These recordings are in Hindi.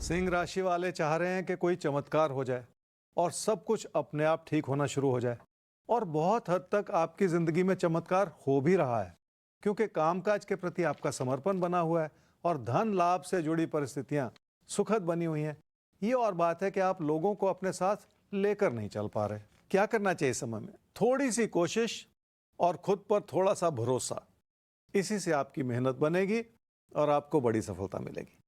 सिंह राशि वाले चाह रहे हैं कि कोई चमत्कार हो जाए और सब कुछ अपने आप ठीक होना शुरू हो जाए। और बहुत हद तक आपकी जिंदगी में चमत्कार हो भी रहा है, क्योंकि कामकाज के प्रति आपका समर्पण बना हुआ है और धन लाभ से जुड़ी परिस्थितियां सुखद बनी हुई हैं। ये और बात है कि आप लोगों को अपने साथ लेकर नहीं चल पा रहे। क्या करना चाहिए इस समय में? थोड़ी सी कोशिश और खुद पर थोड़ा सा भरोसा, इसी से आपकी मेहनत बनेगी और आपको बड़ी सफलता मिलेगी।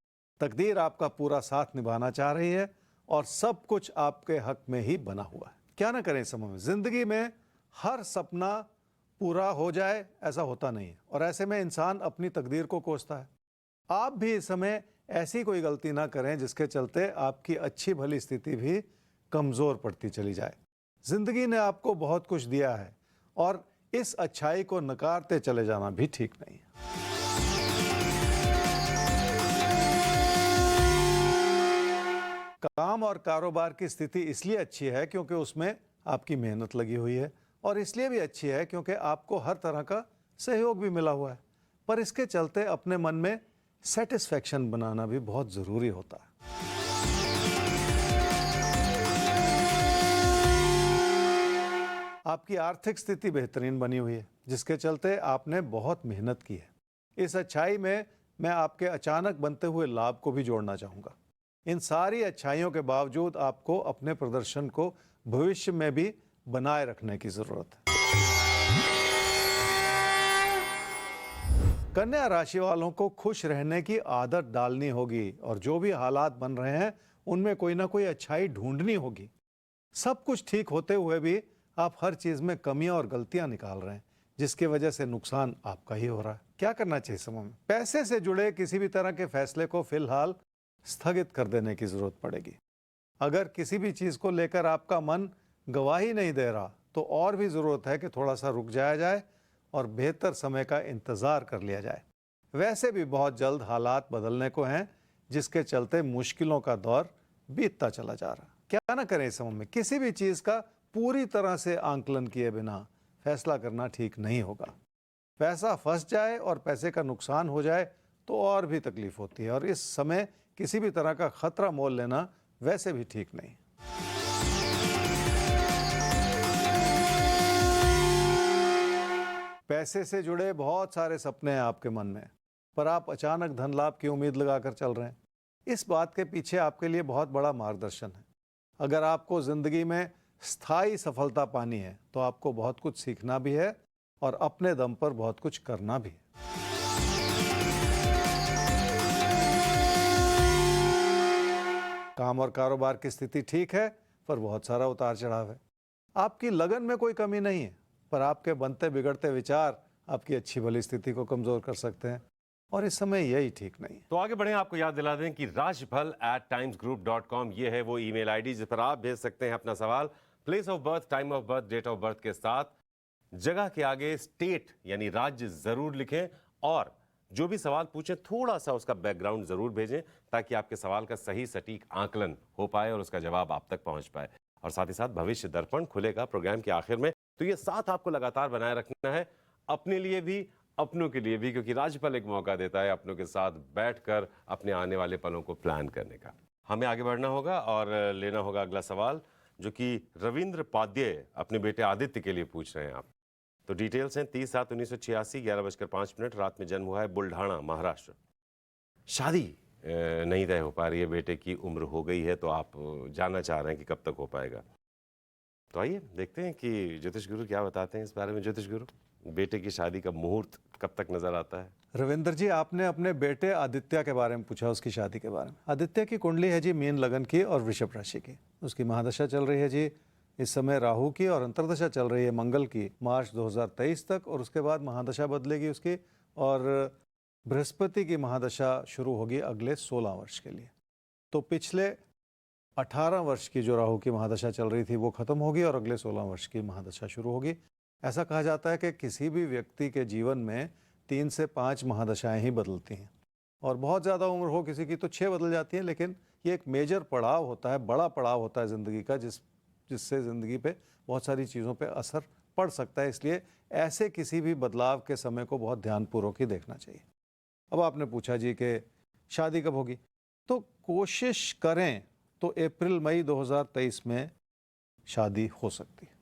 तकदीर आपका पूरा साथ निभाना चाह रही है और सब कुछ आपके हक में ही बना हुआ है। क्या ना करें इस समय में? जिंदगी में हर सपना पूरा हो जाए ऐसा होता नहीं है, और ऐसे में इंसान अपनी तकदीर को कोसता है। आप भी इस समय ऐसी कोई गलती ना करें जिसके चलते आपकी अच्छी भली स्थिति भी कमजोर पड़ती चली जाए। जिंदगी ने आपको बहुत कुछ दिया है और इस अच्छाई को नकारते चले जाना भी ठीक नहीं है। काम और कारोबार की स्थिति इसलिए अच्छी है क्योंकि उसमें आपकी मेहनत लगी हुई है, और इसलिए भी अच्छी है क्योंकि आपको हर तरह का सहयोग भी मिला हुआ है। पर इसके चलते अपने मन में सेटिस्फैक्शन बनाना भी बहुत ज़रूरी होता है। आपकी आर्थिक स्थिति बेहतरीन बनी हुई है, जिसके चलते आपने बहुत मेहनत की है। इस अच्छाई में मैं आपके अचानक बनते हुए लाभ को भी जोड़ना चाहूँगा। इन सारी अच्छाइयों के बावजूद आपको अपने प्रदर्शन को भविष्य में भी बनाए रखने की ज़रूरत है। कन्या राशि वालों को खुश रहने की आदत डालनी होगी और जो भी हालात बन रहे हैं उनमें कोई ना कोई अच्छाई ढूंढनी होगी। सब कुछ ठीक होते हुए भी आप हर चीज में कमियां और गलतियां निकाल रहे हैं, जिसकी वजह से नुकसान आपका ही हो रहा है। क्या करना चाहिए समय में? पैसे से जुड़े किसी भी तरह के फैसले को फिलहाल स्थगित कर देने की जरूरत पड़ेगी। अगर किसी भी चीज को लेकर आपका मन गवाही नहीं दे रहा तो और भी जरूरत है कि थोड़ा सा रुक जाया जाए और बेहतर समय का इंतजार कर लिया जाए। वैसे भी बहुत जल्द हालात बदलने को हैं, जिसके चलते मुश्किलों का दौर बीतता चला जा रहा। क्या ना करें इस समय में? किसी भी चीज का पूरी तरह से आंकलन किए बिना फैसला करना ठीक नहीं होगा। पैसा फंस जाए और पैसे का नुकसान हो जाए तो और भी तकलीफ होती है, और इस समय किसी भी तरह का खतरा मोल लेना वैसे भी ठीक नहीं। पैसे से जुड़े बहुत सारे सपने हैं आपके मन में, पर आप अचानक धन लाभ की उम्मीद लगाकर चल रहे हैं। इस बात के पीछे आपके लिए बहुत बड़ा मार्गदर्शन है। अगर आपको जिंदगी में स्थायी सफलता पानी है तो आपको बहुत कुछ सीखना भी है और अपने दम पर बहुत कुछ करना भी है। काम और कारोबार की स्थिति ठीक है, पर बहुत सारा उतार चढ़ाव है। आपकी लगन में कोई कमी नहीं है, पर आपके बनते बिगड़ते विचार आपकी अच्छी भली स्थिति को कमजोर कर सकते हैं, और इस समय यही ठीक नहीं है। तो आगे बढ़े, आपको याद दिला दें कि rajpal@timesgroup.com ये है वो ईमेल आईडी जिस पर आप भेज सकते हैं अपना सवाल place of birth, time of birth, date of birth के साथ जगह के आगे स्टेट यानी राज्य जरूर लिखें, और जो भी सवाल पूछें थोड़ा सा उसका बैकग्राउंड जरूर भेजें ताकि आपके सवाल का सही सटीक आकलन हो पाए और उसका जवाब आप तक पहुंच पाए। और साथ ही साथ भविष्य दर्पण खुलेगा प्रोग्राम के आखिर में, तो ये साथ आपको लगातार बनाए रखना है, अपने लिए भी अपनों के लिए भी, क्योंकि राज्यपाल एक मौका देता है अपनों के साथ बैठकर अपने आने वाले पलों को प्लान करने का। हमें आगे बढ़ना होगा और लेना होगा अगला सवाल, जो कि रविंद्र पाद्य अपने बेटे आदित्य के लिए पूछ रहे हैं आप। तो डिटेल्स हैं 30/7/1986, 11:05 रात में जन्म हुआ है, बुल्ढाना महाराष्ट्र। शादी नहीं तय हो पा रही है, बेटे की उम्र हो गई है, तो आप जानना चाह रहे हैं कि कब तक हो पाएगा। तो आइए देखते हैं कि ज्योतिष गुरु क्या बताते हैं इस बारे में। ज्योतिष गुरु, बेटे की शादी का मुहूर्त कब तक नजर आता है? रविंद्र जी, आपने अपने बेटे आदित्य के बारे में पूछा, उसकी शादी के बारे में। आदित्य की कुंडली है जी मीन लगन की और वृषभ राशि की। उसकी महादशा चल रही है जी इस समय राहु की, और अंतर्दशा चल रही है मंगल की मार्च 2023 तक, और उसके बाद महादशा बदलेगी उसकी, और बृहस्पति की महादशा शुरू होगी अगले 16 वर्ष के लिए। तो पिछले 18 वर्ष की जो राहु की महादशा चल रही थी वो खत्म होगी और अगले 16 वर्ष की महादशा शुरू होगी। ऐसा कहा जाता है कि किसी भी व्यक्ति के जीवन में 3 से 5 महादशाएं ही बदलती हैं, और बहुत ज़्यादा उम्र हो किसी की तो 6 बदल जाती हैं, लेकिन ये एक मेजर पड़ाव होता है, बड़ा पड़ाव होता है ज़िंदगी का, जिससे ज़िंदगी पे बहुत सारी चीज़ों पे असर पड़ सकता है। इसलिए ऐसे किसी भी बदलाव के समय को बहुत ध्यानपूर्वक ही देखना चाहिए। अब आपने पूछा जी कि शादी कब होगी, तो कोशिश करें तो अप्रैल मई 2023 में शादी हो सकती है।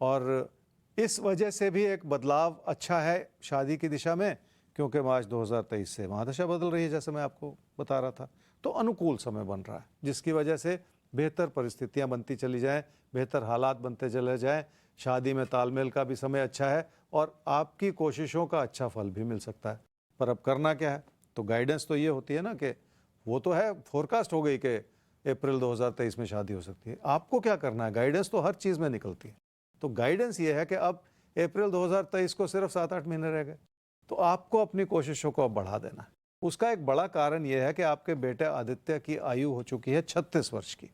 और इस वजह से भी एक बदलाव अच्छा है शादी की दिशा में, क्योंकि मार्च 2023 से महादशा बदल रही है, जैसे मैं आपको बता रहा था। तो अनुकूल समय बन रहा है, जिसकी वजह से बेहतर परिस्थितियां बनती चली जाएं, बेहतर हालात बनते चले जाएं। शादी में तालमेल का भी समय अच्छा है और आपकी कोशिशों का अच्छा फल भी मिल सकता है। पर अब करना क्या है? तो गाइडेंस तो ये होती है ना कि वो तो है, फोरकास्ट हो गई कि अप्रैल 2023 में शादी हो सकती है। आपको क्या करना है? गाइडेंस तो हर चीज़ में निकलती है। तो गाइडेंस ये है कि अब अप्रैल 2023 को सिर्फ 7-8 महीने रह गए, तो आपको अपनी कोशिशों को अब बढ़ा देना है। उसका एक बड़ा कारण यह है कि आपके बेटे आदित्य की आयु हो चुकी है 36 वर्ष की,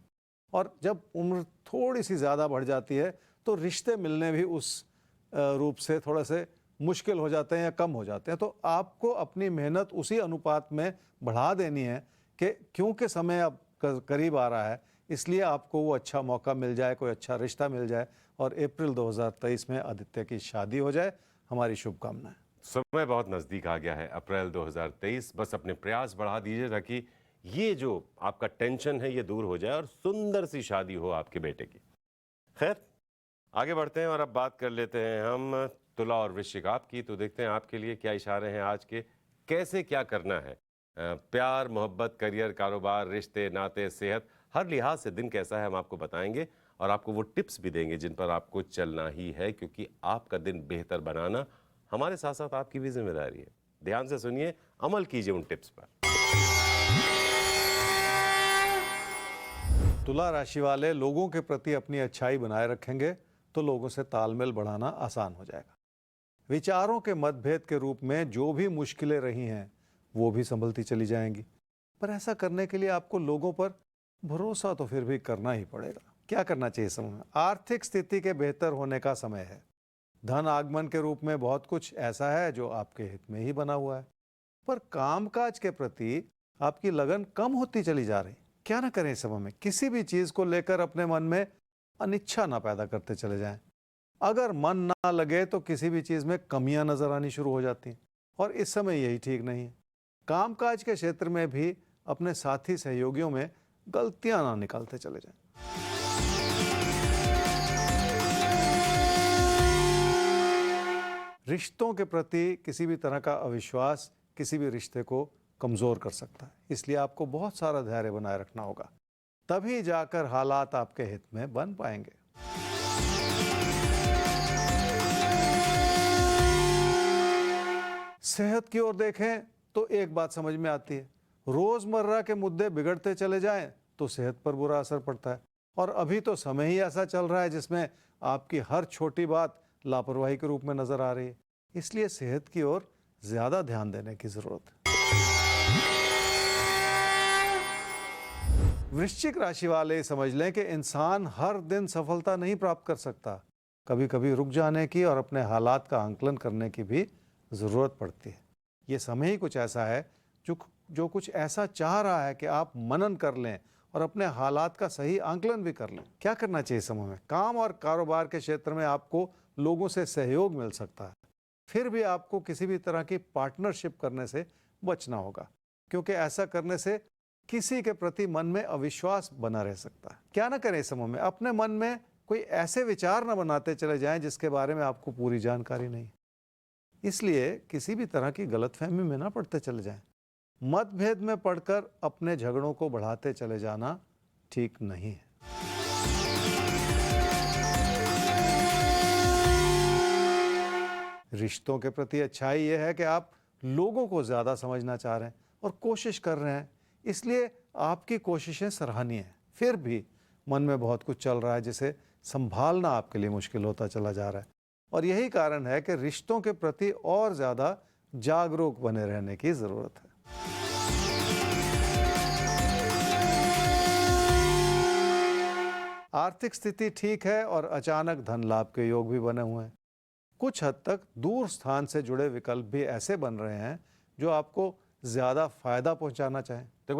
और जब उम्र थोड़ी सी ज़्यादा बढ़ जाती है तो रिश्ते मिलने भी उस रूप से थोड़े से मुश्किल हो जाते हैं या कम हो जाते हैं। तो आपको अपनी मेहनत उसी अनुपात में बढ़ा देनी है कि क्योंकि समय अब करीब आ रहा है, इसलिए आपको वो अच्छा मौका मिल जाए, कोई अच्छा रिश्ता मिल जाए और अप्रैल 2023 में आदित्य की शादी हो जाए। हमारी शुभकामनाएं। समय बहुत नज़दीक आ गया है, अप्रैल 2023। बस अपने प्रयास बढ़ा दीजिए ताकि ये जो आपका टेंशन है ये दूर हो जाए और सुंदर सी शादी हो आपके बेटे की। खैर, आगे बढ़ते हैं और अब बात कर लेते हैं हम तुला और वृश्चिक आपकी। तो देखते हैं आपके लिए क्या इशारे हैं आज के, कैसे क्या करना है। प्यार, मोहब्बत, करियर, कारोबार, रिश्ते, नाते, सेहत, हर लिहाज से दिन कैसा है हम आपको बताएंगे और आपको वो टिप्स भी देंगे जिन पर आपको चलना ही है, क्योंकि आपका दिन बेहतर बनाना हमारे साथ साथ आपकी भी जिम्मेदारी है। ध्यान से सुनिए, अमल कीजिए उन टिप्स पर। तुला राशि वाले लोगों के प्रति अपनी अच्छाई बनाए रखेंगे तो लोगों से तालमेल बढ़ाना आसान हो जाएगा। विचारों के मतभेद के रूप में जो भी मुश्किलें रही हैं वो भी संभलती चली जाएंगी। पर ऐसा करने के लिए आपको लोगों पर भरोसा तो फिर भी करना ही पड़ेगा। क्या करना चाहिए समय में? आर्थिक स्थिति के बेहतर होने का समय है। धन आगमन के रूप में बहुत कुछ ऐसा है जो आपके हित में ही बना हुआ है। पर कामकाज के प्रति आपकी लगन कम होती चली जा रही। क्या ना करें इस समय में? किसी भी चीज को लेकर अपने मन में अनिच्छा ना पैदा करते चले जाएं। अगर मन ना लगे तो किसी भी चीज में कमियां नजर आनी शुरू हो जाती हैं, और इस समय यही ठीक नहीं है। कामकाज के क्षेत्र में भी अपने साथी सहयोगियों में गलतियां ना निकालते चले जाएं। रिश्तों के प्रति किसी भी तरह का अविश्वास किसी भी रिश्ते को कमजोर कर सकता है, इसलिए आपको बहुत सारा धैर्य बनाए रखना होगा, तभी जाकर हालात आपके हित में बन पाएंगे। सेहत की ओर देखें तो एक बात समझ में आती है, रोजमर्रा के मुद्दे बिगड़ते चले जाएं तो सेहत पर बुरा असर पड़ता है। और अभी तो समय ही ऐसा चल रहा है जिसमें आपकी हर छोटी बात लापरवाही के रूप में नजर आ रही है, इसलिए सेहत की ओर ज्यादा ध्यान देने की जरूरत है। वृश्चिक राशि वाले समझ लें कि इंसान हर दिन सफलता नहीं प्राप्त कर सकता। कभी कभी रुक जाने की और अपने हालात का आंकलन करने की भी जरूरत पड़ती है। ये समय ही कुछ ऐसा है जो कुछ ऐसा चाह रहा है कि आप मनन कर लें और अपने हालात का सही आंकलन भी कर लें। क्या करना चाहिए समय में? काम और कारोबार के क्षेत्र में आपको लोगों से सहयोग मिल सकता है, फिर भी आपको किसी भी तरह की पार्टनरशिप करने से बचना होगा, क्योंकि ऐसा करने से किसी के प्रति मन में अविश्वास बना रह सकता है। क्या ना करें इस समय में? अपने मन में कोई ऐसे विचार न बनाते चले जाएं जिसके बारे में आपको पूरी जानकारी नहीं, इसलिए किसी भी तरह की गलतफहमी में ना पड़ते चले जाएं। मतभेद में पड़कर अपने झगड़ों को बढ़ाते चले जाना ठीक नहीं है। रिश्तों के प्रति अच्छाई यह है कि आप लोगों को ज्यादा समझना चाह रहे हैं और कोशिश कर रहे हैं, इसलिए आपकी कोशिशें सराहनीय हैं। फिर भी मन में बहुत कुछ चल रहा है जिसे संभालना आपके लिए मुश्किल होता चला जा रहा है, और यही कारण है कि रिश्तों के प्रति और ज्यादा जागरूक बने रहने की जरूरत है। आर्थिक स्थिति ठीक है और अचानक धन लाभ के योग भी बने हुए हैं। कुछ हद तक दूर स्थान से जुड़े विकल्प भी ऐसे बन रहे हैं जो आपको ज्यादा फायदा पहुंचाना चाहें। तो